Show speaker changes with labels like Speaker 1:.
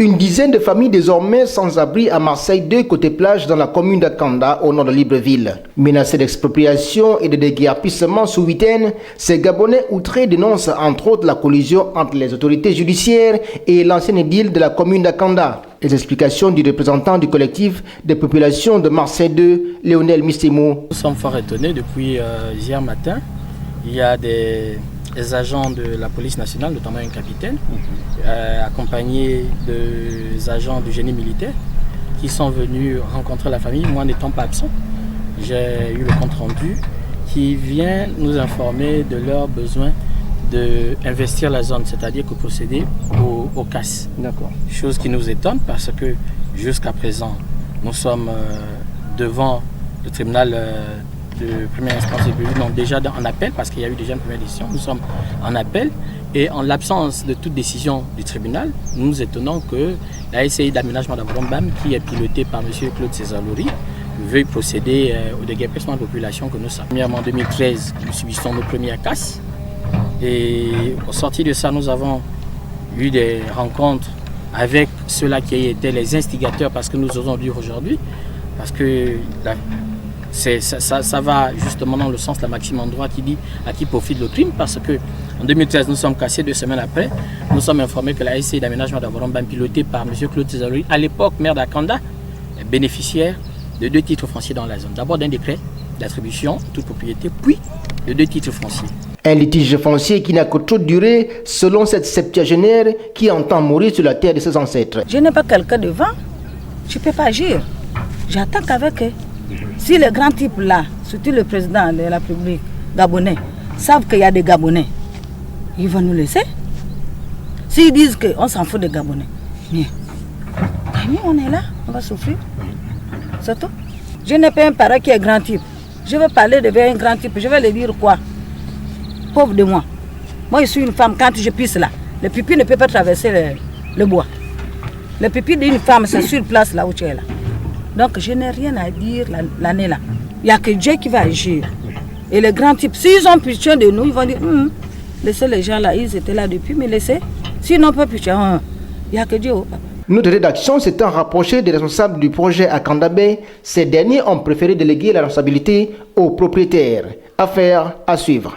Speaker 1: Une dizaine de familles désormais sans abri à Marseille 2 côté plage dans la commune d'Akanda au nord de Libreville. Menacés d'expropriation et de déguerpissement ce week-end, ces Gabonais outrés dénoncent entre autres la collision entre les autorités judiciaires et l'ancien édile de la commune d'Akanda. Les explications du représentant du collectif des populations de Marseille 2, Lionel Mistemo.
Speaker 2: Nous sommes fort étonnés depuis hier matin. Il y a des agents de la police nationale, notamment un capitaine, accompagné des agents du génie militaire qui sont venus rencontrer la famille, moi n'étant pas absent. J'ai eu le compte rendu qui vient nous informer de leur besoin d'investir la zone, c'est-à-dire que procéder au casse. Chose qui nous étonne parce que jusqu'à présent, nous sommes devant le tribunal de première instance et donc déjà en appel, parce qu'il y a eu déjà une première décision, nous sommes en appel et en l'absence de toute décision du tribunal, nous nous étonnons que la SCI d'aménagement d'Avoronbam, qui est pilotée par M. Claude César Loury, veuille procéder au déguerpissement de la population que nous sommes. Premièrement, en 2013, nous subissons nos premières casses et au sortir de ça, nous avons eu des rencontres avec ceux-là qui étaient les instigateurs, parce que nous osons dire aujourd'hui, parce que ça va justement dans le sens de la maxime en droit qui dit à qui profite le crime, parce que en 2013 nous sommes cassés, 2 semaines après, nous sommes informés que la SCI d'aménagement d'Avoronbam pilotée par M. Claude César Loury, à l'époque maire d'Akanda, est bénéficiaire de 2 titres fonciers dans la zone. D'abord d'un décret d'attribution toute propriété, puis de 2 titres fonciers.
Speaker 1: Un litige foncier qui n'a que trop duré selon cette septuagénaire qui entend mourir sur la terre de ses ancêtres.
Speaker 3: Je n'ai pas quelqu'un devant, je ne peux pas agir. J'attends qu'avec eux. Si les grands types là, surtout le président de la République gabonais, savent qu'il y a des Gabonais, ils vont nous laisser. S'ils disent qu'on s'en fout des Gabonais, mais on est là, on va souffrir. C'est tout. Je n'ai pas un parent qui est grand type. Je vais parler devant un grand type, je vais lui dire quoi? Pauvre de moi. Moi je suis une femme, quand je pisse là, le pipi ne peut pas traverser le bois. Le pipi d'une femme, c'est sur place là où tu es là. Donc je n'ai rien à dire l'année là. Il n'y a que Dieu qui va agir. Et les grands types, s'ils ont pitié de nous, ils vont dire, laissez les gens là, ils étaient là depuis, mais laissez. S'ils n'ont pas pitié, il n'y a que Dieu.
Speaker 1: Notre rédaction s'étant rapprochée des responsables du projet à Kandabé, ces derniers ont préféré déléguer la responsabilité aux propriétaires. Affaire à suivre.